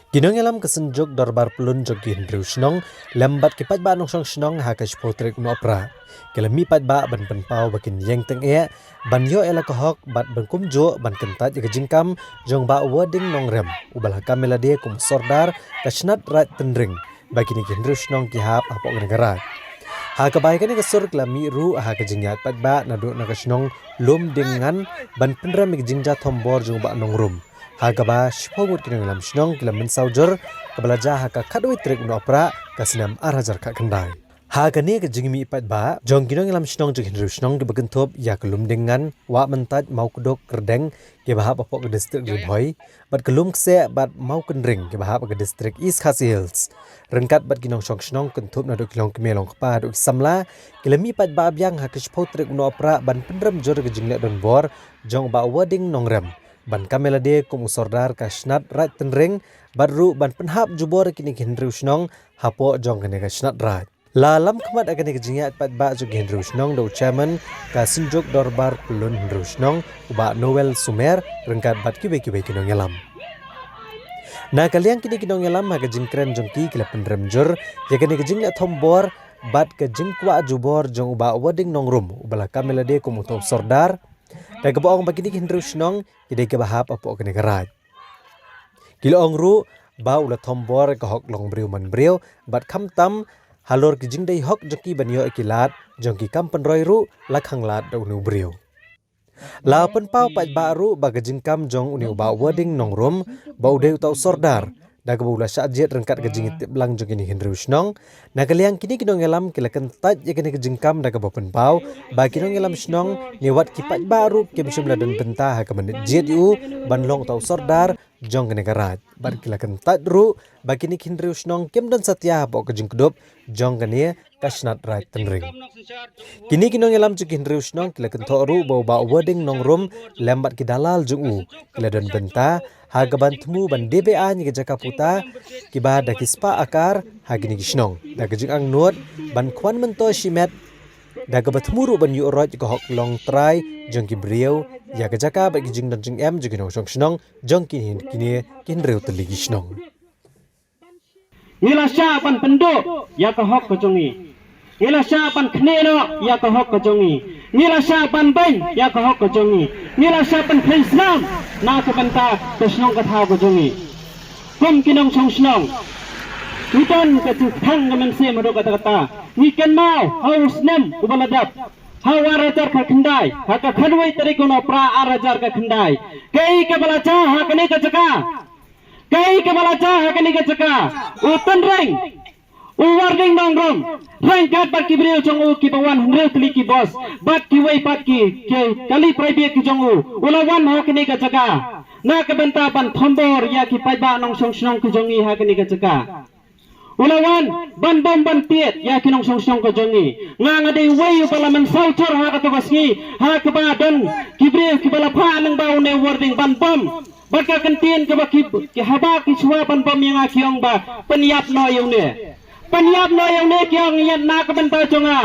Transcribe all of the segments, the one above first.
Ginong alam kesenjuk darbar pelun jogi Hendriu Snong lembat kipat ba nong snong hakas potrik no opera. Kelemi pat ba ban penpau bakin yang teng ban yo ela kohok bat ban kumjo ban kentat jaga jingkam jong ba wording nong rem ubal hakam melade kum sordar kasnat rat tendring bagi ni Hendriu Snong kihap apok negara. Ha kebaikan ni kesur kelami ru ha kejingat pat ba nadu nakasnong lum dengan ban penram jingja tombor jong ba nong rum. Hagaba shpogut kinang lam snong kilam mensaujur kebelaja haka kadoi trik no opera kasinam arajar ka kendai. Hagane ke jingmi ipat ba jong kinang lam snong jong Hendriu Snong ke begentop ya kelum dengan wa mentat mau kedok kerdeng ke bahap apok ke distrik Ribhoi bat kelum kse bat mau kendring ke bahap ke distrik East Khasi Hills. Rengkat bat kinong snong kentop na dok kilong kemelong kepa dok samla kilami ipat ba abyang haka shpo trik no opera ban pendram jor ke jingle don bor jong ba wording nongrem. Ban kamelade kum sordar kasnat rat tenring baru ban penhap jubor kini Hendriu Snong hapo jong kene kasnat rat. Lalam kemat akan kejingat pat ba jog Hendriu Snong do chairman ka sinjuk dorbar pelun Hendriu Snong uba Noel Sumer rengkat bat kibe-kibe kinong yalam. Na kaliang kini kinong yalam ha kejingkren jongki kila pendrem jur ya kene kejingla tombor bat kejingkwa jubor jong uba wading nongrum ubala kamelade kum utop sordar. Dan kebaong bagi ni Hendriu Snong jadi kebahap apa kena kerat. Kilo ongru ba ulah tombor ke hok long briu man briu bat kam tam halor ke jing dai hok joki banyo ikilat jongki kam penroi ru lakhang lat da unu briu. La penpau pat baru ba jing kam jong uni ba wording nongrum ba udai utau sordar. Daga bula syajit rengkat ke jingit belang jong ini Hendriu Snong. Na kaliang kini kinong elam kila kentat ya kini ke jingkam daga bapen pau. Ba kinong elam Snong niwat kipat baru ke bisumla dan bentah ha ke menit jit yu banlong tau sordar jong kene karat. Ba kila kentat ru ba kini Hendriu Snong kem dan satya bok ke jingkedup jong kene kasnat rat tenring. Kini kinong elam jong Hendriu Snong kila kentok ru bau ba wording nongrum lembat ki dalal jong u kila dan bentah hagaban temu ban DBA ni Jaka Puta kiba da kispa akar hagini Snong da gejing ang nuat ban kwan mento shimet da gabat muru ban yu roj ko hok long try jong ki brieu ya Jaka ba gejing dan jing em jong Snong jong ki kini Hendriu teligi Snong ngila sya ban penduk ya ko hok ko jongi ngila sya ban kneno ya ko hok ko jongi ngila sya ban bain ya ko hok ko jongi ngila sya ban Islam na ke banta ke Snong ka thau ko jongi kum kinong song Snong tutan ke thang ngamen se mado kata ni ken mau haus nem ubaladap hawarajar ka khandai haka khanwai tari kono pra arajar ka khandai kai ke balacha hakne ka jaka kai ke balacha hakne ka jaka utan reng warning nongrom rengkat bat kibriu jongu ki bawan hundreu kli ki bos bat ki wei pat ki kali private ki jongu ulawan hakne ka jaka na ke benta ban thombor ya ki paiba nong song Snong ki jongi hakne ka jaka ulawan ban bom ban piet ya ki nong song Snong ka jongi nga de wei parliament sautur ha ka tabaski ha ke ba don kibriu ki bala pha nang ba ne warning ban bom baka kentien ke ba ki haba ki chua ban bom yang akiong ba peniap no yung ne peniap no yung ne kiong yan na ka benta jonga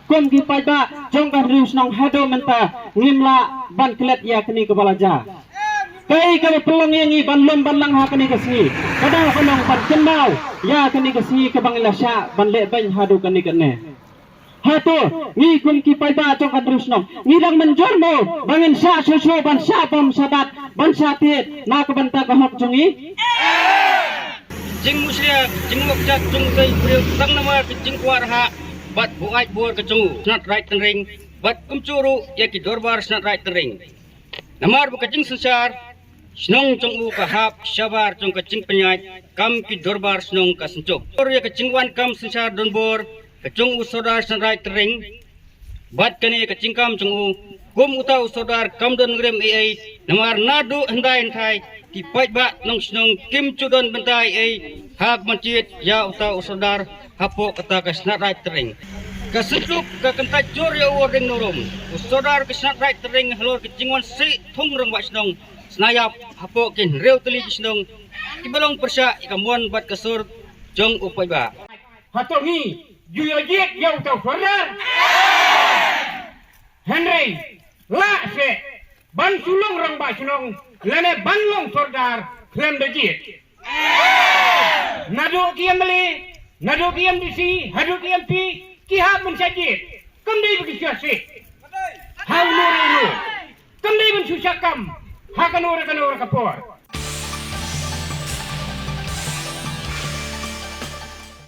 kum ki paiba jong ka Hendriu Snong hado menta ngimla ban klet ya kini ke balaja kai ka pelong yang i ban lom ban lang ha kini ke sini kada kolong ban kenau ya kini ke sini ke bangila sya ban le ban hado kini ke ne hato ngi kum ki paiba jong ka Hendriu Snong ngidang menjormo bangin sya susu ban sya bom sabat ban sya tit na ka benta ka hok jongi jing muslia jing mokjat jung kai briu tang nama jing kuar ha bat buai buar ke jongu snat right tenring bat kumcuru ya ki dorbar snat right tenring namar bu kajing sensar Snong jongu ka hap syabar jong ka jing penyait kam ki dorbar Snong ka sencuk or ya ka jingwan kam sensar donbor ka jongu sodar snat right tenring bat kani ka jingkam jongu kum utau sodar kam don ngrem ai namar nadu hendai enthai ki paiba nong Snong kim cudon bentai ai hak mencit ya utau sodar hapo kata ka snat right tering kasetuk ka kentat jor ya wording norom sodar ka snat right tering halor ke jingwan si thung rong ba Snong snayap hapo kin reu teli Snong kibalong persya ikamuan bat kasur jong upai ba hato ngi yuyo yek ya utau sodar Henry la se ban sulung rong ba Snong lene ban long sordar klem de jit Naduk kiam beli, naduk kiam di si, haduk kiam pi, kiha mencajit. Kemdi bagi siasi. Hau nuri nu. Kemdi mensusakam. Hakanur kapor.